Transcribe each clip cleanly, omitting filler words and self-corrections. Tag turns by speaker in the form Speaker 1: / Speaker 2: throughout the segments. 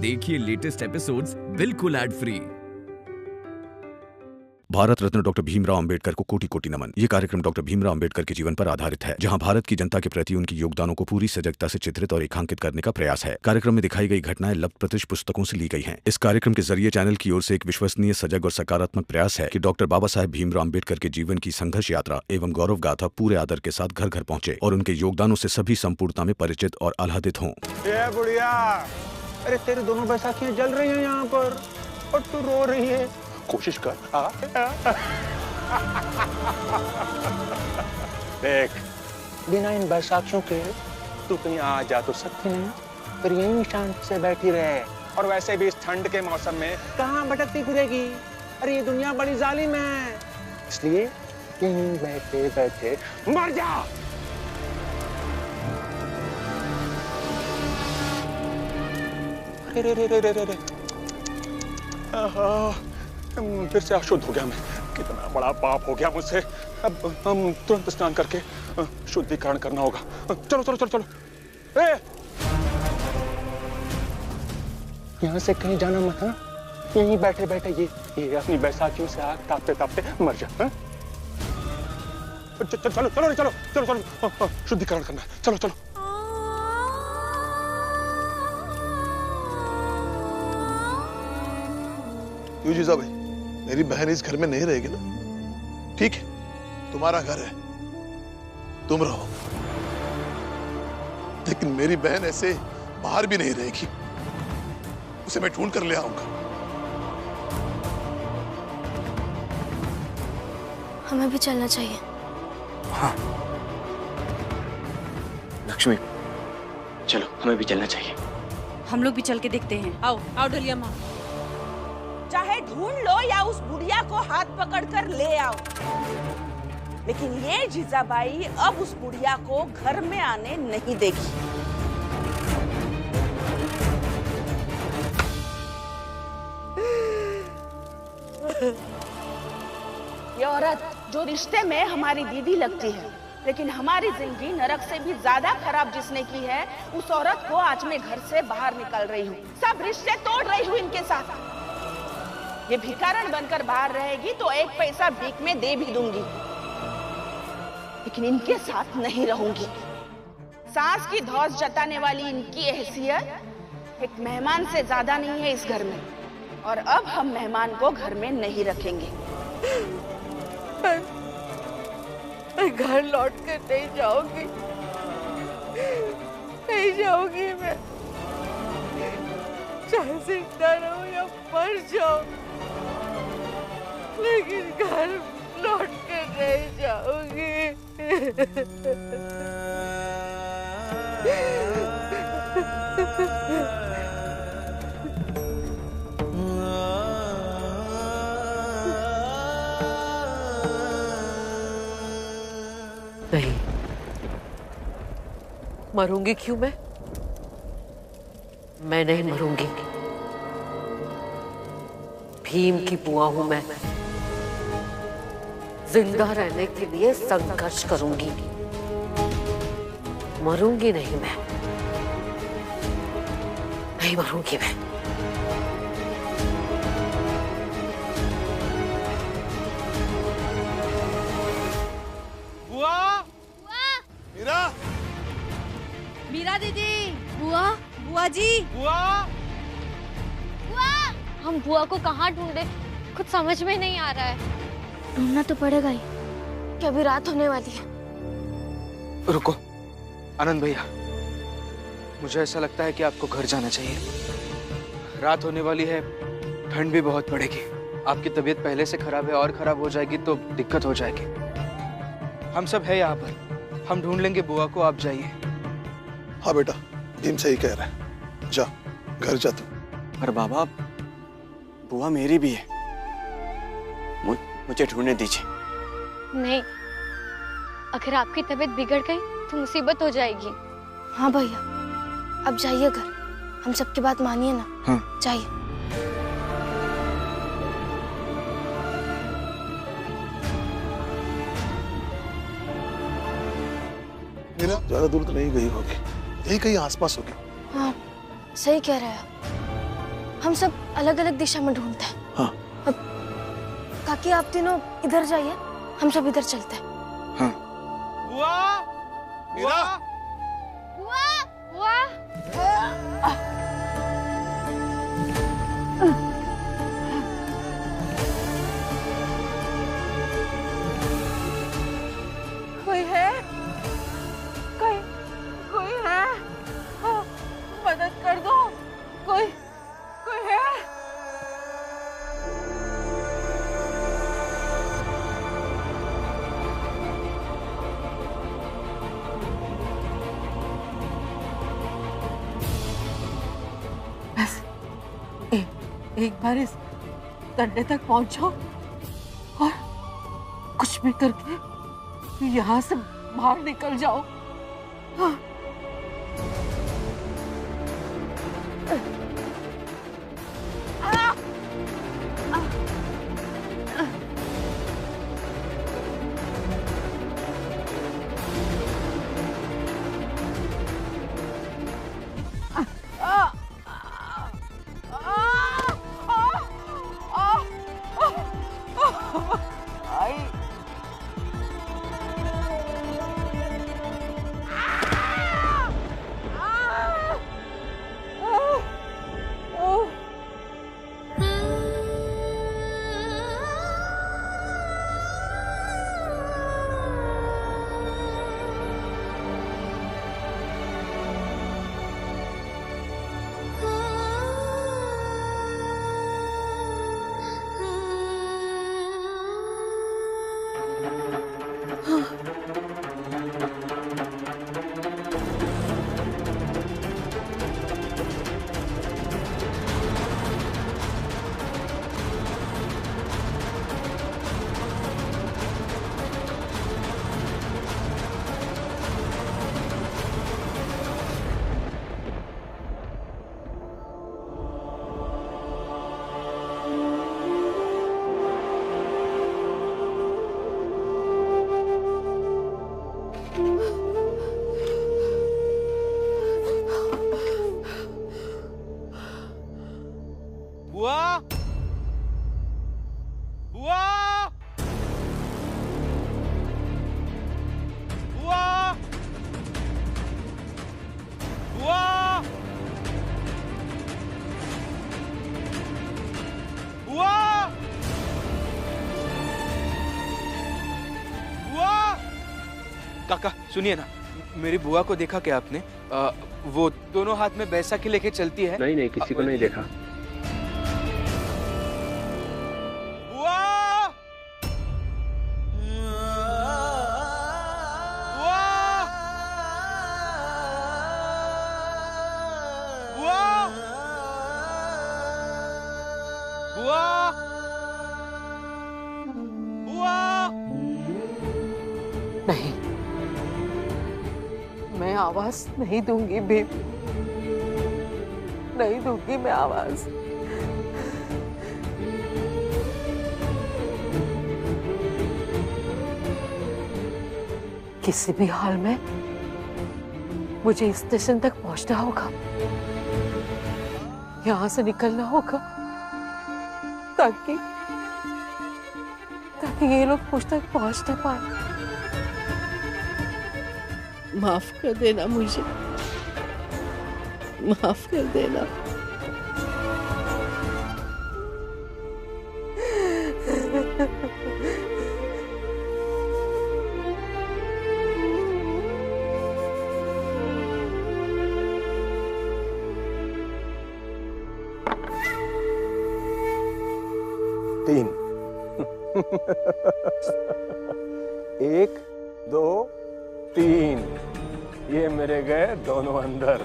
Speaker 1: देखिए latest episodes बिल्कुल ad free.
Speaker 2: Bharat Ratna doctor Bhimrao Ambedkar को कोटि कोटि नमन। ये कार्यक्रम डॉक्टर भीमराव अंबेडकर के जीवन पर आधारित है, जहां भारत की जनता के प्रति उनके योगदानों को पूरी सजगता से चित्रित और रेखांकित करने का प्रयास है। कार्यक्रम में दिखाई गई घटनाएं लब्ध-प्रतिष्ठ पुस्तकों से ली गई हैं। इस कार्यक्रम के जरिए चैनल की ओर से एक विश्वसनीय, सजग और सकारात्मक प्रयास है कि डॉक्टर बाबा साहेब भीमराव अंबेडकर के जीवन की संघर्ष यात्रा एवं गौरव गाथा पूरे आदर के साथ घर घर पहुंचे और उनके योगदानों से सभी संपूर्णता में परिचित और आह्लादित हों।
Speaker 3: बुढ़िया, अरे तेरी दोनों बैसाखियां जल रही हैं यहाँ पर और तू रो रही है। कोशिश कर। देख, बिना इन बैसाखियों के तू कहीं आ जा तो सकती नहीं, फिर यहीं शांति से बैठी रहे। और वैसे भी इस ठंड के मौसम में कहाँ भटकती फिरेगी? अरे ये दुनिया बड़ी जालिम है, इसलिए यहीं बैठे बैठे मर जा। रे रे रे रे रे रे। फिर से अशुद्ध हो गया मैं। कितना बड़ा पाप हो गया मुझसे। अब हम तुरंत स्नान करके शुद्धिकरण करना होगा। चलो चलो चलो चलो। यहाँ से कहीं जाना मत, हाँ? यहीं बैठे बैठे ये अपनी बैसाखियों से आग तापते तापते मर जा। चलो चलो चलो चलो चलो चलो शुद्धिकरण करना। चलो चलो।
Speaker 4: क्यों जीजा भाई, मेरी बहन इस घर में नहीं रहेगी ना? ठीक है, तुम्हारा घर है, तुम रहो, लेकिन मेरी बहन ऐसे बाहर भी नहीं रहेगी। उसे मैं ढूंढ कर ले आऊंगा।
Speaker 5: हमें भी चलना चाहिए।
Speaker 6: हाँ लक्ष्मी, चलो हमें भी चलना चाहिए।
Speaker 7: हम लोग भी चल के देखते हैं। आओ आओ डलिया माँ।
Speaker 8: चाहे ढूंढ लो या उस बुढ़िया को हाथ पकड़कर ले आओ, लेकिन ये जीजाबाई अब उस बुढ़िया को घर में आने नहीं देगी। ये औरत जो रिश्ते में हमारी दीदी लगती है, लेकिन हमारी जिंदगी नरक से भी ज्यादा खराब जिसने की है, उस औरत को आज मैं घर से बाहर निकाल रही हूँ। सब रिश्ते तोड़ रही हूँ इनके साथ। ये भिखारन बनकर बाहर रहेगी तो एक पैसा भीख में दे भी दूंगी, लेकिन इनके साथ नहीं रहूंगी। सास की धौस जताने वाली इनकी हैसियत एक मेहमान से ज्यादा नहीं है इस घर में, और अब हम मेहमान को घर में नहीं रखेंगे। मैं घर लौट कर नहीं जाऊंगी, नहीं जाऊंगी मैं, चाहे जिंदा रहूं या मर जाऊं, लेकिन घर लौट कर नहीं जाऊंगी।
Speaker 9: नहीं, मरूंगी क्यों मैं नहीं मरूंगी। भीम की बुआ हूं मैं, जिंदा रहने के लिए संघर्ष करूंगी, मरूंगी नहीं मैं, नहीं मरूंगी मैं।
Speaker 3: बुआ,
Speaker 4: मीरा,
Speaker 7: मीरा दीदी,
Speaker 5: बुआ,
Speaker 7: बुआ जी,
Speaker 3: बुआ,
Speaker 5: बुआ। हम बुआ को कहाँ ढूंढे, कुछ समझ में नहीं आ रहा है। ढूंढना तो पड़ेगा ही, कि अभी रात होने वाली है।
Speaker 6: रुको आनंद भैया, मुझे ऐसा लगता है कि आपको घर जाना चाहिए। रात होने वाली है, ठंड भी बहुत पड़ेगी, आपकी तबीयत पहले से खराब है और खराब हो जाएगी तो दिक्कत हो जाएगी। हम सब है यहाँ पर, हम ढूंढ लेंगे बुआ को, आप जाइए।
Speaker 4: हाँ बेटा, भीम सही कह रहा है, जा घर जा तू।
Speaker 6: पर बाबा, बुआ मेरी भी है, मुझे ढूंढने दीजिए।
Speaker 5: नहीं, अगर आपकी तबीयत बिगड़ गई तो मुसीबत हो जाएगी। हाँ भैया, अब जाइए घर, हम सबकी बात मानिए ना।
Speaker 6: हाँ
Speaker 5: जाइए।
Speaker 4: मीरा ज्यादा दूर तो नहीं गई होगी, यही कहीं आसपास होगी।
Speaker 5: हाँ सही कह रहे हैं। हम सब अलग अलग दिशा में ढूंढते हैं।
Speaker 4: हाँ।
Speaker 5: अब काकी आप तीनों इधर जाइए, हम सब इधर चलते हैं।
Speaker 6: हाँ।
Speaker 3: बुआ,
Speaker 4: मीरा,
Speaker 5: बुआ, बुआ।
Speaker 8: कोई है? कोई है? हाँ, मदद कर दो। कोई है?
Speaker 9: बस एक बार इस डंडे तक पहुंचो और कुछ भी करके यहाँ से बाहर निकल जाओ। हाँ।
Speaker 6: काका सुनिए ना, मेरी बुआ को देखा क्या आपने? वो दोनों हाथ में बैसाखी लेके चलती है।
Speaker 3: नहीं किसी को नहीं देखा।
Speaker 9: नहीं, मैं आवाज नहीं दूंगी भीम, नहीं दूंगी मैं आवाज। किसी भी हाल में मुझे स्टेशन तक पहुंचना होगा, यहां से निकलना होगा, ताकि ये लोग मुझ तक पहुंच ना पाए। माफ कर देना मुझे, माफ कर देना।
Speaker 3: तीन। 1 2 3, ये मेरे गए दोनों अंदर।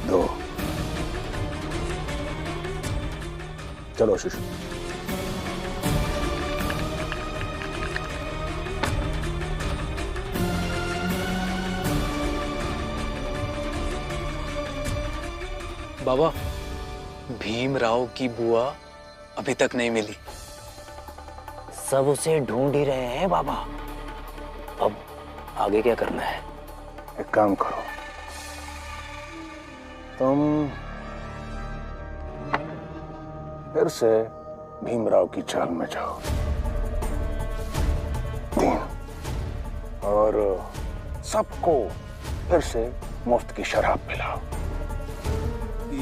Speaker 3: दो। चलो शिशु।
Speaker 6: बाबा, भीमराव की बुआ अभी तक नहीं मिली।
Speaker 10: सब उसे ढूंढ ही रहे हैं बाबा। अब आगे क्या करना है?
Speaker 3: एक काम करो, तुम फिर से भीमराव की चाल में जाओ 3 और सबको फिर से मुफ्त की शराब पिलाओ।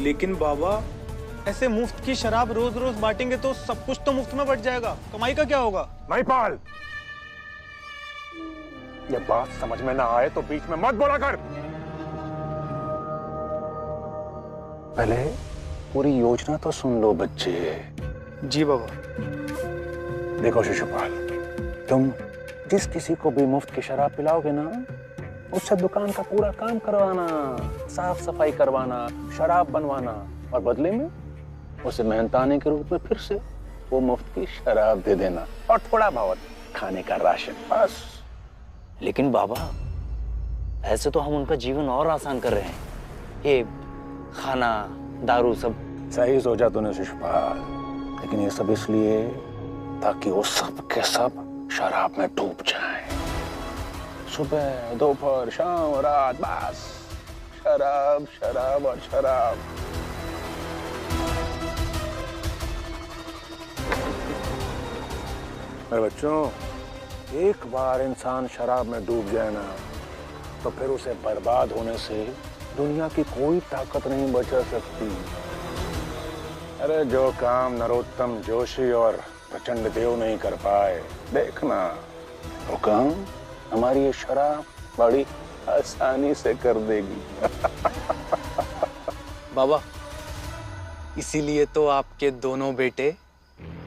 Speaker 11: लेकिन बाबा, ऐसे मुफ्त की शराब रोज रोज बांटेंगे तो सब कुछ तो मुफ्त में बच जाएगा, कमाई का क्या होगा?
Speaker 3: महिपाल, ये बात समझ में ना आए तो बीच में मत बोला कर। पहले पूरी योजना तो सुन लो बच्चे।
Speaker 11: जी बाबा।
Speaker 3: देखो शिशुपाल, तुम जिस किसी को भी मुफ्त की शराब पिलाओगे ना, उससे दुकान का पूरा काम करवाना, साफ सफाई करवाना, शराब बनवाना, और बदले में उसे मेहनताने के रूप में फिर से वो मुफ्त की शराब दे देना और थोड़ा बहुत खाने का राशन, बस।
Speaker 10: लेकिन बाबा, ऐसे तो हम उनका जीवन और आसान कर रहे हैं। ये खाना, दारू सब।
Speaker 3: सही सोचा तूने शिशुपाल, लेकिन ये सब इसलिए ताकि वो सब के सब शराब में डूब जाएं। सुबह, दोपहर, शाम, रात, बस शराब, शराब और शराब। मेरे बच्चों, एक बार इंसान शराब में डूब जाए ना, तो फिर उसे बर्बाद होने से दुनिया की कोई ताकत नहीं बचा सकती। अरे जो काम नरोत्तम जोशी और प्रचंड देव नहीं कर पाए, देखना वो काम हमारी ये शराब बड़ी आसानी से कर देगी।
Speaker 6: बाबा, इसीलिए तो आपके दोनों बेटे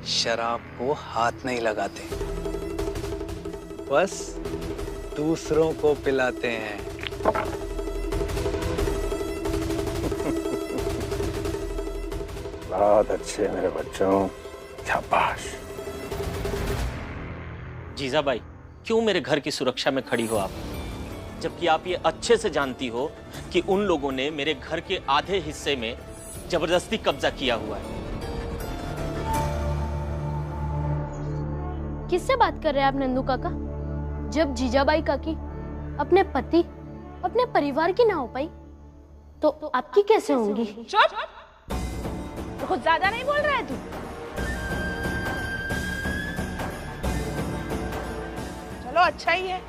Speaker 6: शराब को हाथ नहीं लगाते, बस दूसरों को पिलाते हैं।
Speaker 3: बहुत अच्छे मेरे बच्चों, शाबाश।
Speaker 12: जीजा बाई, क्यों मेरे घर की सुरक्षा में खड़ी हो आप, जबकि आप ये अच्छे से जानती हो कि उन लोगों ने मेरे घर के आधे हिस्से में जबरदस्ती कब्जा किया हुआ है।
Speaker 5: किससे बात कर रहे हैं आप नंदू काका? जब जीजाबाई काकी अपने पति, अपने परिवार की ना हो पाई, तो आपकी कैसे होंगी?
Speaker 8: चुप! कुछ ज्यादा नहीं बोल रहा है तू? चलो अच्छा ही है,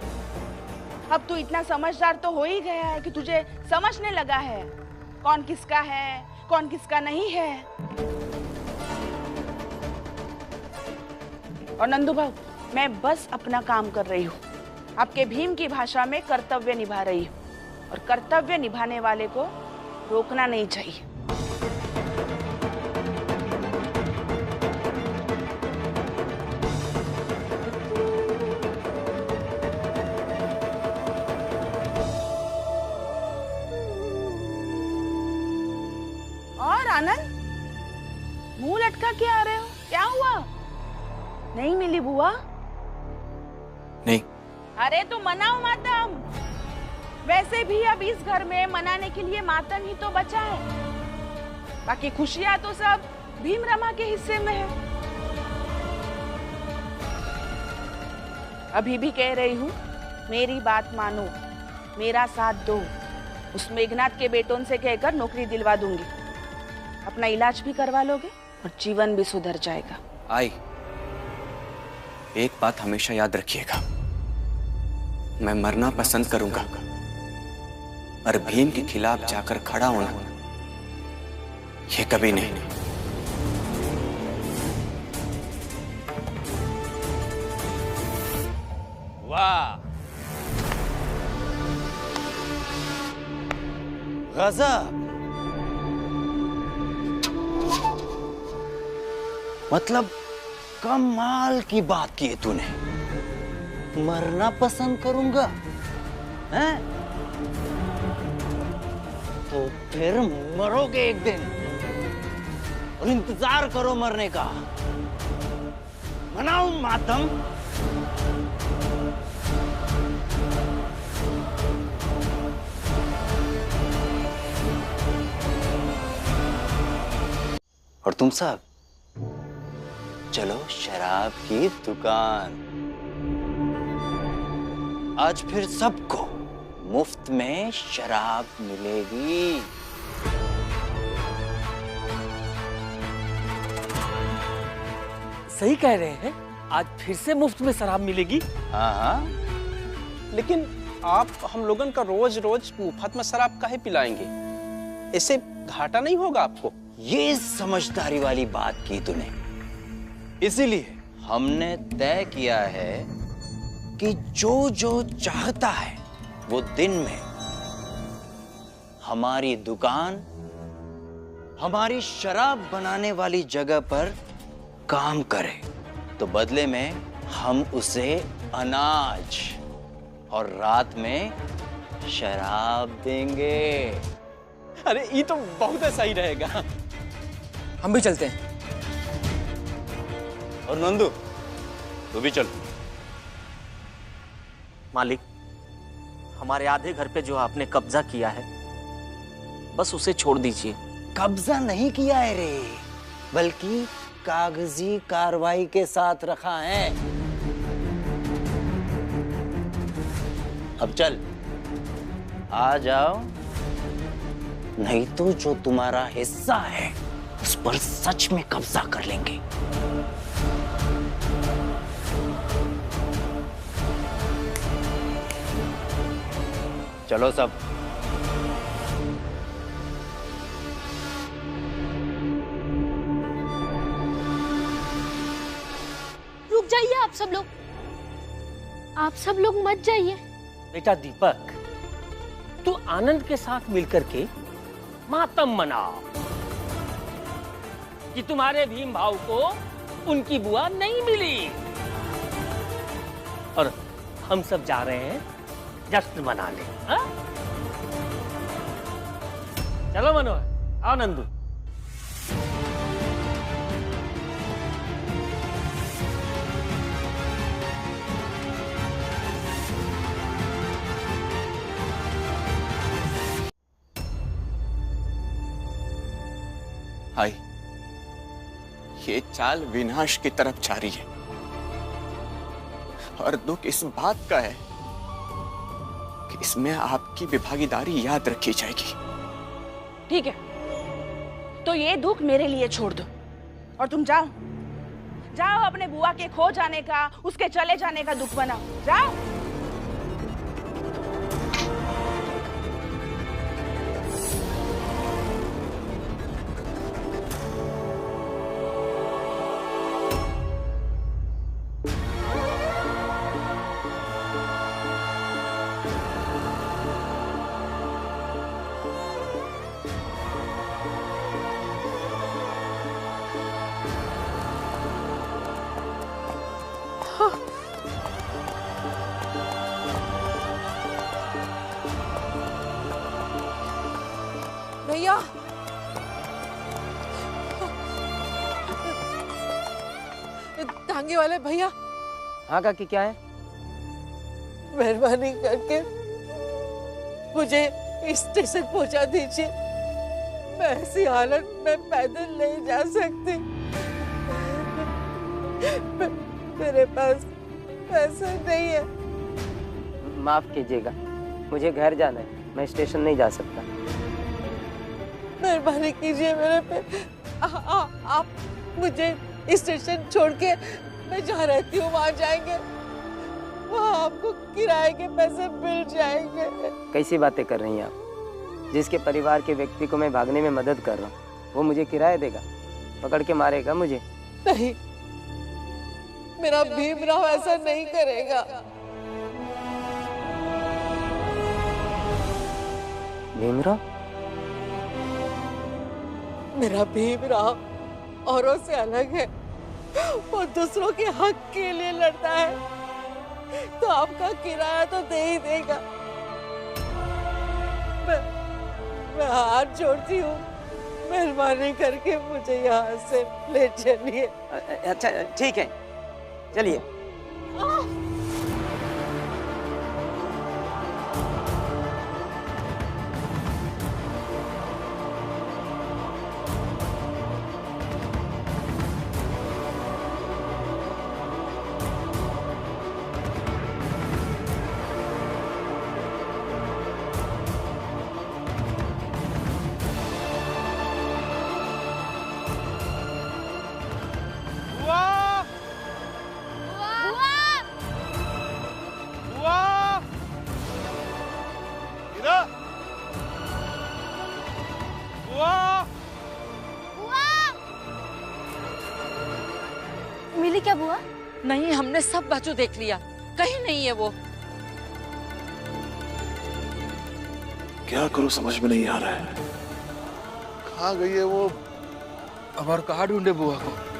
Speaker 8: अब तू इतना समझदार तो हो ही गया है कि तुझे समझने लगा है कौन किसका है, कौन किसका नहीं है। और नंदू भाऊ, मैं बस अपना काम कर रही हूँ, आपके भीम की भाषा में कर्तव्य निभा रही हूँ, और कर्तव्य निभाने वाले को रोकना नहीं चाहिए। और आनंद, मुंह लटका के आ रहे हो, क्या हुआ? नहीं मिली बुआ?
Speaker 6: नहीं।
Speaker 8: अरे तो मनाओ मातम। वैसे भी अब इस घर में मनाने के लिए मातम ही तो बचा है, बाकी खुशियां तो सब भीमरमा के हिस्से में है। अभी भी कह रही हूँ, मेरी बात मानो, मेरा साथ दो। उस मेघनाथ के बेटों से कहकर नौकरी दिलवा दूंगी, अपना इलाज भी करवा लोगे और जीवन भी सुधर जाएगा।
Speaker 6: आई, एक बात हमेशा याद रखिएगा, मैं मरना पसंद करूंगा, पर भीम के खिलाफ जाकर खड़ा होना ये कभी नहीं।
Speaker 12: वाह, गजब! मतलब कमाल की बात की है तूने। मरना पसंद करूंगा, हैं? तो फिर मरोगे एक दिन, और इंतजार करो मरने का। मनाओ मातम।
Speaker 6: और तुम सब चलो शराब की दुकान।
Speaker 10: आज फिर सबको मुफ्त में शराब मिलेगी।
Speaker 12: सही कह रहे हैं, आज फिर से मुफ्त में शराब मिलेगी।
Speaker 10: हाँ हाँ।
Speaker 11: लेकिन आप हम लोगन का रोज रोज मुफ्त में शराब काहे पिलाएंगे? इससे घाटा नहीं होगा आपको?
Speaker 10: ये समझदारी वाली बात की तूने। इसीलिए हमने तय किया है कि जो जो चाहता है वो दिन में हमारी दुकान, हमारी शराब बनाने वाली जगह पर काम करे, तो बदले में हम उसे अनाज और रात में शराब देंगे।
Speaker 11: अरे ये तो बहुत सही रहेगा।
Speaker 6: हम भी चलते हैं।
Speaker 10: और नंदू तू भी चल।
Speaker 12: मालिक, हमारे आधे घर पे जो आपने कब्जा किया है, बस उसे छोड़ दीजिए।
Speaker 10: कब्जा नहीं किया है रे, बल्कि कागजी कार्रवाई के साथ रखा है। अब चल, आ जाओ, नहीं तो जो तुम्हारा हिस्सा है उस पर सच में कब्जा कर लेंगे। चलो सब।
Speaker 5: रुक जाइए आप सब लोग, आप सब लोग मत जाइए।
Speaker 12: बेटा दीपक, तू आनंद के साथ मिलकर के मातम मनाओ कि तुम्हारे भीम भाव को उनकी बुआ नहीं मिली, और हम सब जा रहे हैं जश्न मनाने। हाँ? चलो मनोहर, आओ नंदू।
Speaker 3: भाई, ये चाल विनाश की तरफ जारी है, और दुख इस बात का है कि इसमें आपकी विभागीदारी याद रखी जाएगी।
Speaker 8: ठीक है, तो ये दुख मेरे लिए छोड़ दो और तुम जाओ, जाओ अपने बुआ के खो जाने का, उसके चले जाने का दुख बनाओ, जाओ।
Speaker 9: भैया, टांगे वाले भैया।
Speaker 6: हाँ काकी, क्या है?
Speaker 9: मेहरबानी करके मुझे स्टेशन पहुंचा दीजिए। मैं ऐसी हालत में पैदल नहीं जा सकती। मेरे पास पैसे नहीं है।
Speaker 6: माफ कीजिएगा, मुझे घर जाना है, मैं स्टेशन नहीं जा सकता।
Speaker 9: मेहरबानी कीजिए मेरे पे। आप मुझे स्टेशन छोड़ के मैं जहाँ रहती हूँ वहाँ जाएंगे, वहाँ आपको किराए के पैसे मिल जाएंगे।
Speaker 6: कैसी बातें कर रही हैं आप? जिसके परिवार के व्यक्ति को मैं भागने में मदद कर रहा हूँ, वो मुझे किराया देगा? पकड़ के मारेगा मुझे?
Speaker 9: नहीं, मेरा भीमराव ऐसा नहीं करेगा।
Speaker 6: भीमराव?
Speaker 9: मेरा भीमराव औरों से अलग है, वो दूसरों के हक के लिए लड़ता है, तो आपका किराया तो दे ही देगा। मैं हाथ जोड़ती हूँ, मेहरबानी करके मुझे यहाँ से ले चलिए।
Speaker 6: अच्छा ठीक है, चलिए।
Speaker 5: मिली क्या बुआ?
Speaker 9: नहीं, हमने सब बाजू देख लिया, कहीं नहीं है वो।
Speaker 4: क्या करूं समझ में नहीं आ रहा है। कहाँ गई है वो?
Speaker 6: अब और कहाँ ढूंढे बुआ को?